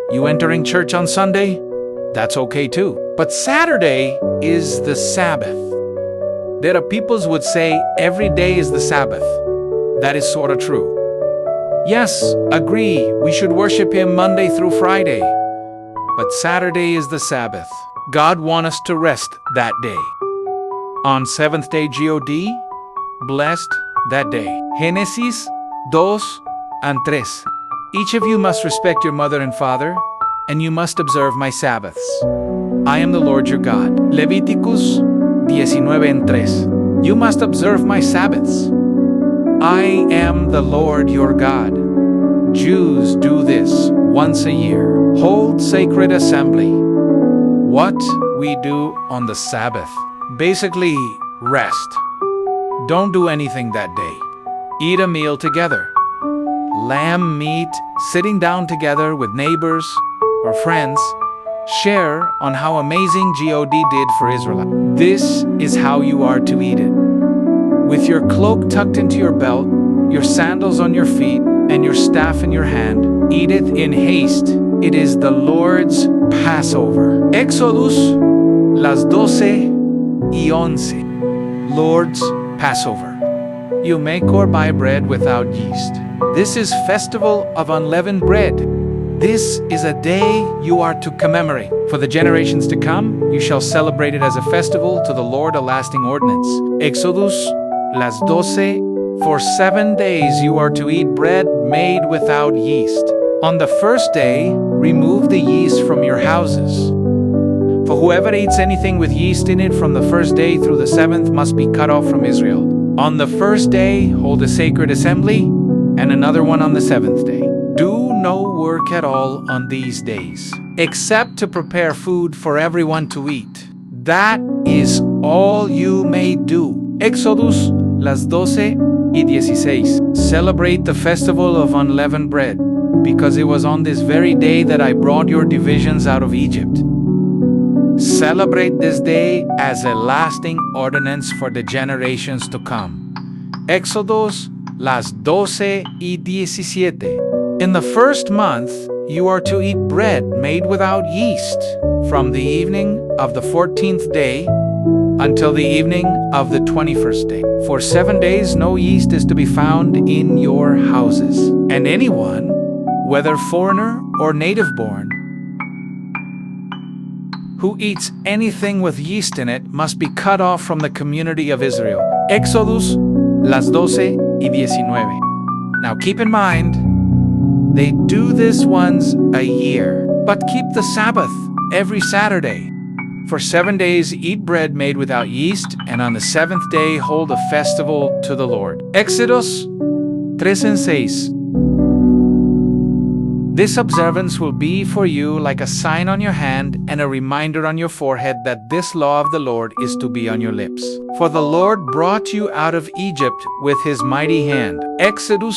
You entering church on Sunday? That's okay too. But Saturday is the Sabbath. There are peoples would say every day is the Sabbath. That is sort of true. Yes, agree, we should worship Him Monday through Friday. But Saturday is the Sabbath. God wants us to rest that day. On seventh day God, blessed that day. Génesis 2 and 3. Each of you must respect your mother and father, and you must observe my Sabbaths. I am the Lord your God. Levíticos 19 and 3. You must observe my Sabbaths. I am the Lord your God. Jews do this once a year. Hold sacred assembly. What we do on the Sabbath. Basically, rest. Don't do anything that day. Eat a meal together. Lamb meat, sitting down together with neighbors or friends. Share on how amazing God did for Israel. This is how you are to eat it. With your cloak tucked into your belt, your sandals on your feet, and your staff in your hand, eat it in haste. It is the Lord's Passover. Exodus las 12 y 11. Lord's Passover. You make or buy bread without yeast. This is festival of unleavened bread. This is a day you are to commemorate. For the generations to come, you shall celebrate it as a festival to the Lord, a lasting ordinance. Exodus las 12. For 7 days you are to eat bread made without yeast. On the first day, remove the yeast from your houses. For whoever eats anything with yeast in it from the first day through the 7th must be cut off from Israel. On the first day, hold a sacred assembly, and another one on the 7th day. Do no work at all on these days, except to prepare food for everyone to eat. That is all you may do. Exodus las 12 y 16. Celebrate the festival of unleavened bread, because it was on this very day that I brought your divisions out of Egypt. Celebrate this day as a lasting ordinance for the generations to come. Exodus las 12 y 17. In the first month, you are to eat bread made without yeast from the evening of the 14th day until the evening of the 21st day. For 7 days, no yeast is to be found in your houses. And anyone, whether foreigner or native born, who eats anything with yeast in it must be cut off from the community of Israel. Exodus las 12 y 19. Now keep in mind, they do this once a year, but keep the Sabbath every Saturday. For 7 days eat bread made without yeast, and on the 7th day hold a festival to the Lord. Exodus 3 and 6. This observance will be for you like a sign on your hand and a reminder on your forehead that this law of the Lord is to be on your lips. For the Lord brought you out of Egypt with His mighty hand. Exodus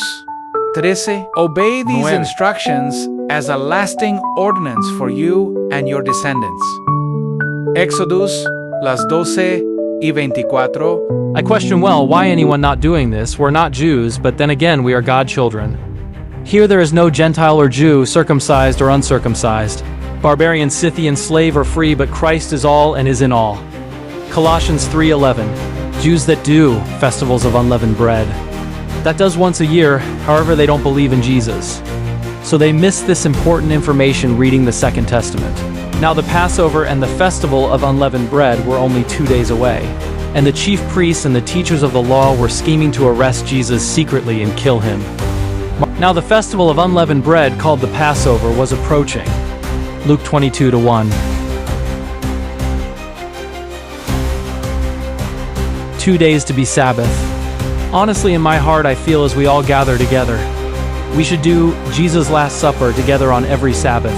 13. Obey these instructions as a lasting ordinance for you and your descendants. Exodus las 12 y 24. I question why anyone not doing this? We're not Jews, but then again we are God children. Here there is no Gentile or Jew, circumcised or uncircumcised, barbarian, Scythian, slave or free, but Christ is all and is in all. Colossians 3:11. Jews that do festivals of unleavened bread. That does once a year, however they don't believe in Jesus. So they miss this important information reading the Second Testament. Now the Passover and the festival of unleavened bread were only 2 days away, and the chief priests and the teachers of the law were scheming to arrest Jesus secretly and kill him. Now the festival of unleavened bread, called the Passover, was approaching. Luke 22:1. 2 days to be Sabbath. Honestly, in my heart, I feel as we all gather together, we should do Jesus' Last Supper together on every Sabbath.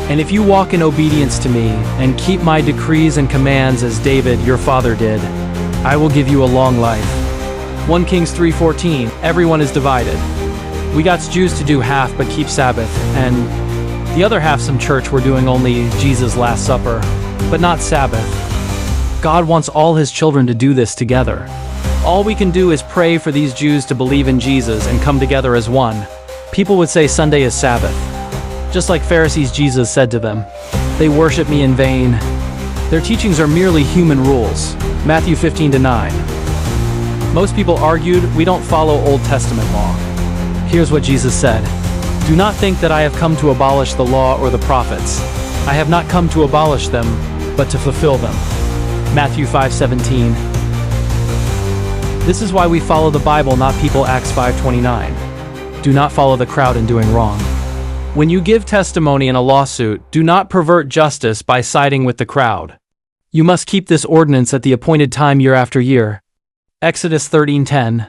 And if you walk in obedience to me and keep my decrees and commands as David, your father, did, I will give you a long life. 1 Kings 3:14. Everyone is divided. We got Jews to do half but keep Sabbath, and the other half, some church, were doing only Jesus' Last Supper, but not Sabbath. God wants all His children to do this together. All we can do is pray for these Jews to believe in Jesus and come together as one. People would say Sunday is Sabbath. Just like Pharisees, Jesus said to them, "They worship me in vain. Their teachings are merely human rules." Matthew 15-9. Most people argued, "We don't follow Old Testament law." Here's what Jesus said, "Do not think that I have come to abolish the law or the prophets. I have not come to abolish them, but to fulfill them." Matthew 5:17. This is why we follow the Bible, not people. Acts 5:29. Do not follow the crowd in doing wrong. When you give testimony in a lawsuit, do not pervert justice by siding with the crowd. You must keep this ordinance at the appointed time year after year. Exodus 13:10.